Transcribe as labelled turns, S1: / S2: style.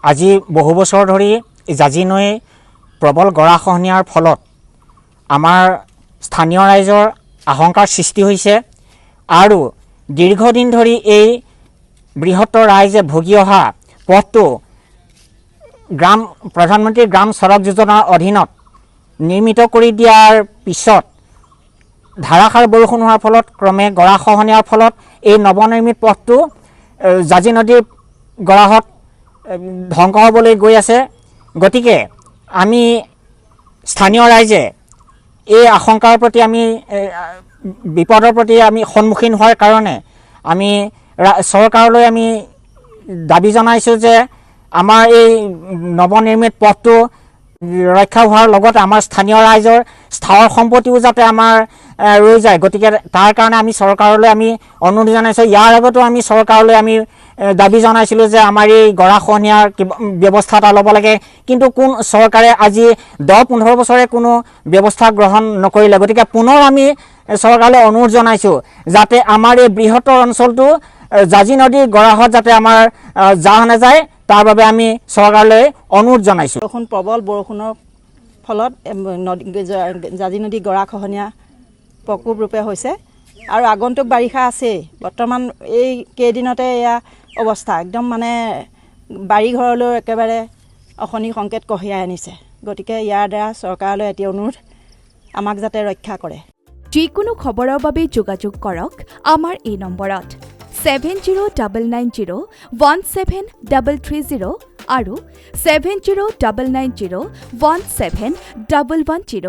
S1: আজি বহু বছৰ ধৰি জাঁজি নৈ প্ৰবল গৰাখহনীয়াৰ ফলত আমাৰ স্থানীয় ৰাইজৰ আশংকাৰ সৃষ্টি হৈছে আৰু দীৰ্ঘদিন ধৰি এই বৃহত্তৰ ৰাইজে ভুগি অহা পথটো প্ৰধানমন্ত্ৰী গ্ৰাম সড়ক যোজনাৰ অধীনত নিৰ্মিত কৰি দিয়াৰ পিছত ধাৰাসাৰ বৰষুণ হোৱাৰ ফলত ক্ৰমে গৰাখহনীয়াৰ ফলত এই নৱনিৰ্মিত পথটো জাঁজি নদীৰ গৰাহত ধ্বংস হ'বলৈ গৈ আছে। গতিকে আমি স্থানীয় ৰাইজে এই আশংকাৰ প্ৰতি আমি বিপদৰ প্ৰতি আমি সন্মুখীন হোৱাৰ কাৰণে আমি চৰকাৰলৈ আমি দাবী জনাইছোঁ যে আমাৰ এই নৱনিৰ্মিত পথটো ৰক্ষা হোৱাৰ লগতে আমাৰ স্থানীয় ৰাইজৰ স্থাৱৰ সম্পত্তিও যাতে আমাৰ ৰৈ যায়। গতিকে তাৰ কাৰণে আমি চৰকাৰলৈ আমি অনুৰোধ জনাইছোঁ। ইয়াৰ আগতো আমি চৰকাৰলৈ আমি দাবী জনাইছিলোঁ যে আমাৰ এই গৰাখহনীয়াৰ ব্যৱস্থা এটা ল'ব লাগে, কিন্তু কোন চৰকাৰে আজি 10-15 বছৰে কোনো ব্যৱস্থা গ্ৰহণ নকৰিলে। গতিকে পুনৰ আমি চৰকাৰলৈ অনুৰোধ জনাইছোঁ যাতে আমাৰ এই বৃহত্তৰ অঞ্চলটো জাঁজি নদীৰ গৰাহত যাতে আমাৰ জাহ নাযায়, তাৰ বাবে আমি চৰকাৰলৈ অনুৰোধ জনাইছোঁ।
S2: প্ৰবল বৰষুণৰ ফলত জাঁজি নদী গৰাখহনীয়া প্ৰকোপ ৰূপে হৈছে আৰু আগন্তুক বাৰিষা আছেই। বৰ্তমান এই কেইদিনতে এয়া অৱস্থা একদম মানে বাৰীঘৰলৈ একেবাৰে অশনি সংকেত কঢ়িয়াই আনিছে। গতিকে ইয়াৰ দ্বাৰা চৰকাৰলৈ এটি অনুৰোধ, আমাক যাতে ৰক্ষা কৰে।
S3: যিকোনো খবৰৰ বাবে যোগাযোগ কৰক আমাৰ এই নম্বৰত 7099017330 আৰু 7099017110।